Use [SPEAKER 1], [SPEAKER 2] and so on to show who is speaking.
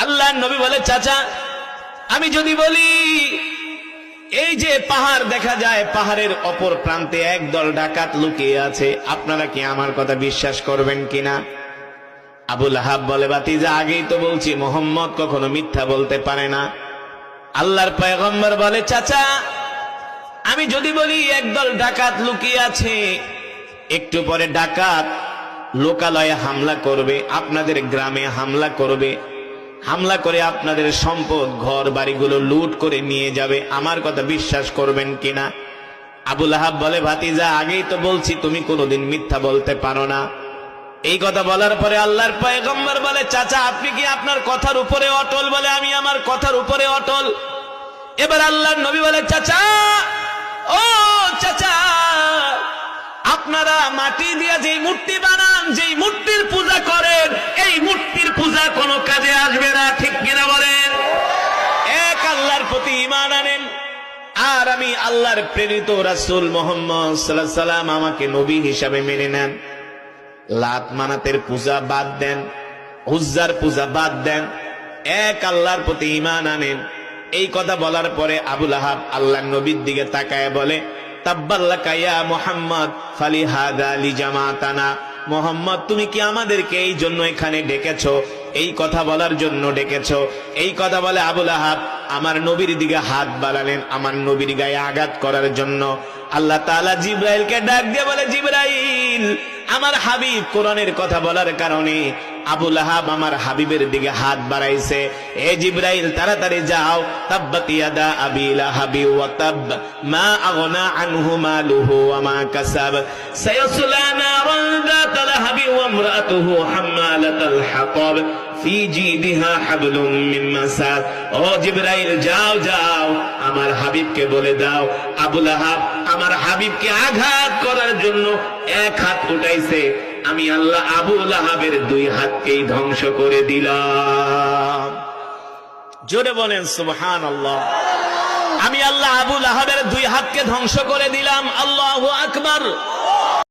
[SPEAKER 1] আল্লাহর নবী বলে, চাচা আমি যদি বলি এই যে পাহাড় দেখা যায়, পাহাড়ের অপর প্রান্তে একদল ডাকাত লুকিয়ে আছে, আপনারা কি আমার কথা বিশ্বাস করবেন কিনা? আবু লাহাব বলে, ভাতিজা আগেই তো বলছি মুহাম্মদ কখনো মিথ্যা বলতে পারে না। আল্লাহর পয়গম্বর বলে, চাচা আমি যদি বলি একদল ডাকাত লুকিয়ে আছে, একটু পরে ডাকাত লোকালয়ে হামলা করবে, আপনাদের গ্রামে হামলা করবে, হামলা করে আপনাদের সম্পদ ঘর বাড়িগুলো লুট করে নিয়ে যাবে, আমার কথা বিশ্বাস করবেন কিনা? আবু লাহাব বলে, ভাতিজা আগেই তো বলছি তুমি কোনোদিন মিথ্যা বলতে পারো না। এই কথা বলার পরে আল্লাহর পয়গম্বর বলে, চাচা আপনি কি আপনার কথার উপরে অটল? বলে, আমি আমার কথার উপরে অটল। এবার আল্লাহর নবী বলে, চাচা ও চাচা, আপনারা মাটি দিয়ে যেই মূর্তি বানান, যেই মূর্তির পূজা করেন, এই মূর্তির পূজা কোনো কাজে আসবে না, ঠিক কিনা বলেন? এক আল্লাহর প্রতি ঈমান আনেন, আর আমি আল্লাহর প্রেরিত রাসূল মুহাম্মদ সাল্লাল্লাহু আলাইহি সাল্লাম আমাকে নবী হিসাবে মেনে নেন। লাত মানাতের পূজা বাদ দেন, উজ্জার পূজা বাদ দেন, এক আল্লাহর প্রতি ঈমান আনেন। এই কথা বলার পরে আবু লাহাব আল্লাহর নবীর দিকে তাকায় বলে, তাব্বাল্লাকা ইয়া মুহাম্মদ ফালিহাদা লিজামাতানা। মুহাম্মদ তুমি কি আমাদেরকে এই জন্য এখানে ডেকেছো? এই কথা বলার জন্য ডেকেছো? এই কথা বলে আবু লাহাব আমার নবীর দিকে হাত বাড়ালেন, আমার নবীর গায়ে আঘাত করার জন্য। আল্লাহ তাআলা জিবরাইলকে ডাক দিয়ে বলে, জিবরাইল আমার হাবিব কোরআনের কথা বলার কারণে আবু লাহাব আমার হাবিবের দিকে হাত বাড়াইছে। এ জিবরাইল তাড়াতাড়ি যাও, তাব্বাত ইয়াদা আবি লাহাবি ওয়া তাব মা আগনা আনহু মালুহু ওয়া মা কাসাব সায়াসলা নারান যাতা লাহাবি ওয়া ইমরাতুহু হাম্মালাতাল হাতাব ফি জিদিহা হাবলুম মিন মাসাদ। ও জিবরাইল যাও যাও, আমার হাবিবকে বলে দাও আবু লাহাব আমার হাবিবকে আঘাত করার জন্য এক হাত উঠাইছে, আমি আল্লাহ আবু লাহাবের দুই হাতকেই ধ্বংস করে দিলাম। জোরে বলেন সুবহানাল্লাহ। আমি আল্লাহ আবু লাহাবের দুই হাতকে ধ্বংস করে দিলাম। আল্লাহু আকবার।